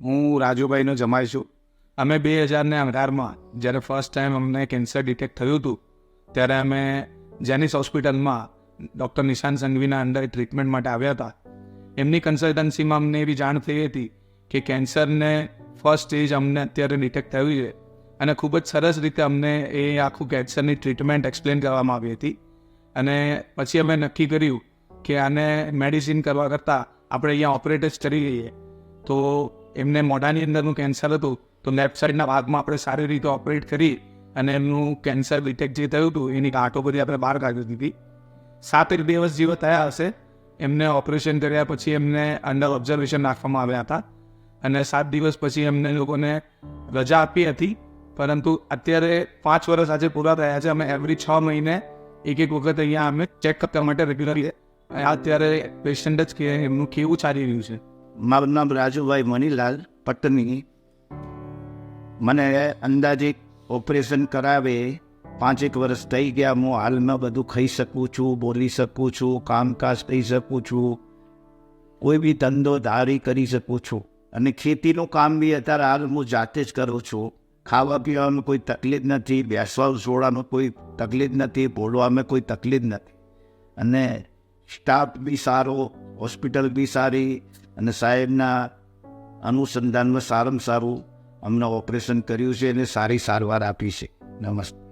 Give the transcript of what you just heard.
હું રાજુભાઈનો જમાઈ છું. અમે 2018માં જ્યારે ફર્સ્ટ ટાઈમ અમને કેન્સર ડિટેક્ટ થયું હતું ત્યારે અમે જેનિસ હોસ્પિટલમાં ડૉક્ટર નિશાંત સંઘવીના અંડર ટ્રીટમેન્ટ માટે આવ્યા હતા. એમની કન્સલ્ટન્સીમાં અમને એવી જાણ થઈ હતી કે કેન્સરને ફર્સ્ટ સ્ટેજ અમને અત્યારે ડિટેક્ટ થયું છે અને ખૂબ જ સરસ રીતે અમને એ આખું કેન્સરની ટ્રીટમેન્ટ એક્સપ્લેન કરવામાં આવી હતી. અને પછી અમે નક્કી કર્યું કે આને મેડિસિન કરવા કરતાં આપણે અહીંયા ઓપરેટ જ કરી લઈએ. તો એમને મોઢાની અંદરનું કેન્સર હતું તો લેફ્ટ સાઈડના ભાગમાં આપણે સારી રીતે ઓપરેટ કરી અને એમનું કેન્સર ડિટેક્ટ જે થયું હતું એની ગાંઠો બધી આપણે બહાર કાઢી દીધી. 7 દિવસ જેવા થયા હશે એમને ઓપરેશન કર્યા પછી એમને અંડર ઓબ્ઝર્વેશન રાખવામાં આવ્યા હતા અને 7 દિવસ પછી એમને લોકોને રજા આપી હતી. પરંતુ અત્યારે 5 વર્ષ આજે પૂરા થયા છે. અમે એવરી 6 મહિને એક વખત અહીંયા અમે ચેકઅપ કરવા માટે રેગ્યુલર અત્યારે પેશન્ટ જ કે એમનું કેવું ચાલી રહ્યું છે. મારું નામ રાજુભાઈ મનીલાલ પટની. મને અંદાજિત ઓપરેશન કરાવે 5 વર્ષ થઈ ગયા. હું હાલમાં બધું ખાઈ શકું છું, બોલી શકું છું, કામકાજ કરી શકું છું, કોઈ બી ધંધો ધારી કરી શકું છું અને ખેતીનું કામ બી અત્યારે હાલ હું જાતે જ કરું છું. ખાવા પીવામાં કોઈ તકલીફ નથી, બેસવા સોળામાં કોઈ તકલીફ નથી, બોલવામાં કોઈ તકલીફ નથી અને સ્ટાફ બી સારો, હોસ્પિટલ બી સારી અને સાહેબના અનુસંધાનમાં સારામાં સારું અમને ઓપરેશન કર્યું છે અને સારી સારવાર આપી છે. નમસ્તે.